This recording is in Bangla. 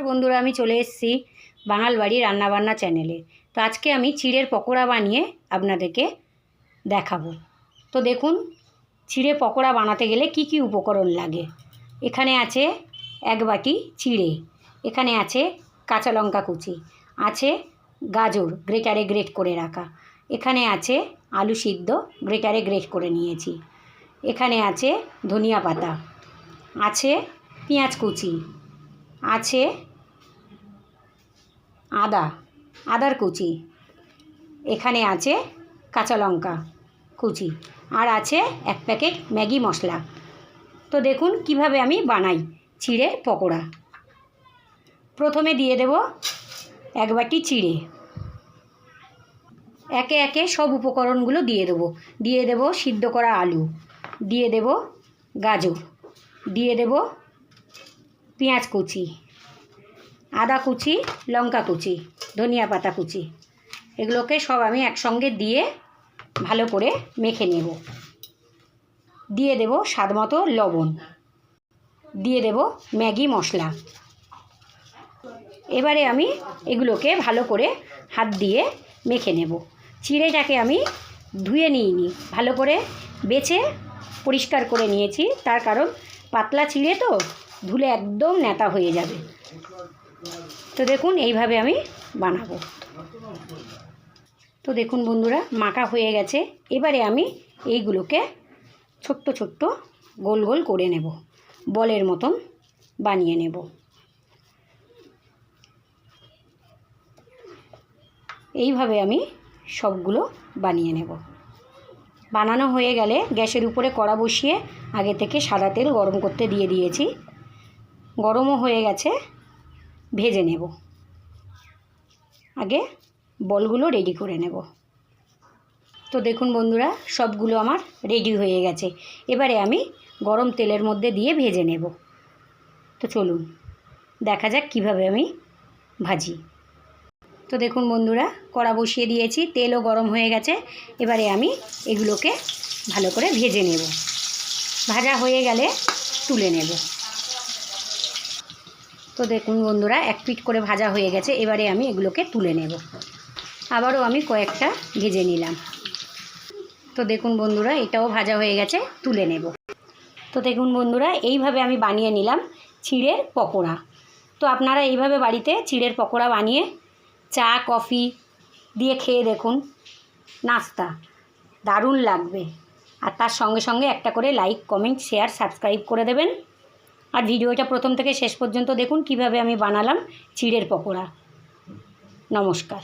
বন্ধুরা, আমি চলে এসেছি বাঙাল বাড়ি রান্নাবান্না চ্যানেলে। তো আজকে আমি চিড়ের পকোড়া বানিয়ে আপনাদেরকে দেখাবো। তো দেখুন, চিড়ে পকোড়া বানাতে গেলে কি কি উপকরণ লাগে। এখানে আছে 1 বাটি চিড়ে, এখানে আছে কাঁচা লঙ্কা কুচি, আছে গাজর গ্রেটারে গ্রেট করে রাখা, এখানে আছে আলু সিদ্ধ গ্রেটারে গ্রেট করে নিয়েছি, এখানে আছে ধনিয়া পাতা, আছে পেঁয়াজ কুচি, আছে আদার কুচি, এখানে আছে কাঁচা লঙ্কা কুচি, আর আছে 1 প্যাকেট ম্যাগি মশলা। তো দেখুন কিভাবে আমি বানাই চিড়ের পকোড়া। প্রথমে দিয়ে দেব 1 বাটি চিড়ে, একে একে সব উপকরণগুলো দিয়ে দেব সিদ্ধ করা আলু, দিয়ে দেব গাজর, দিয়ে দেব পেঁয়াজ কুচি, আদা কুচি, লঙ্কা কুচি, ধনিয়া পাতা কুচি। এগুলোকে সব আমি একসঙ্গে দিয়ে ভালো করে মেখে নেব। দিয়ে দেব স্বাদ মতো লবণ, দিয়ে দেব ম্যাগি মশলা। এবারে আমি এগুলোকে ভালো করে হাত দিয়ে মেখে নেব। চিড়েটাকে আমি ধুয়ে নিইনি, ভালো করে বেছে পরিষ্কার করে নিয়েছি, তার কারণ পাতলা চিড়ে তো ধুলে একদম নেতা হয়ে যাবে। তো দেখুন এইভাবে আমি বানাবো। তো দেখুন বন্ধুরা, মাখা হয়ে গেছে। এবারে আমি এইগুলোকে ছোট্ট ছোট্ট গোল গোল করে নেব, বলের মতন বানিয়ে নেব। এইভাবে আমি সবগুলো বানিয়ে নেব। বানানো হয়ে গেলে গ্যাসের উপরে কড়া বসিয়ে আগে থেকে সাদা তেল গরম করতে দিয়ে দিয়েছি, গরমও হয়ে গেছে। ভেজে নেব, আগে বলগুলো রেডি করে নেব। তো দেখুন বন্ধুরা, সবগুলো আমার রেডি হয়ে গেছে। এবারে আমি গরম তেলের মধ্যে দিয়ে ভেজে নেব। তো চলুন দেখা যাক কিভাবে আমি ভাজি। তো দেখুন বন্ধুরা, কড়া বসিয়ে দিয়েছি, তেলও গরম হয়ে গেছে। এবারে আমি এগুলোকে ভালো করে ভেজে নেব। ভাজা হয়ে গেলে তুলে নেব। তো দেখুন বন্ধুরা, 1 পিঠ করে ভাজা হয়ে গেছে। এবারে আমি এগুলোকে তুলে নেব। আবারও আমি কয়েকটা ভেজে নিলাম। তো দেখুন বন্ধুরা, এটাও ভাজা হয়ে গেছে, তুলে নেব। তো দেখুন বন্ধুরা, এইভাবে আমি বানিয়ে নিলাম চিড়ের পকোড়া। তো আপনারা এইভাবে বাড়িতে চিড়ের পকোড়া বানিয়ে চা কফি দিয়ে খেয়ে দেখুন, নাস্তা দারুণ লাগবে। আর তার সঙ্গে সঙ্গে একটা করে লাইক কমেন্ট শেয়ার সাবস্ক্রাইব করে দেবেন। আর ভিডিওটা প্রথম থেকে শেষ পর্যন্ত দেখুন কিভাবে আমি বানালাম চিড়ের পকোড়া। নমস্কার।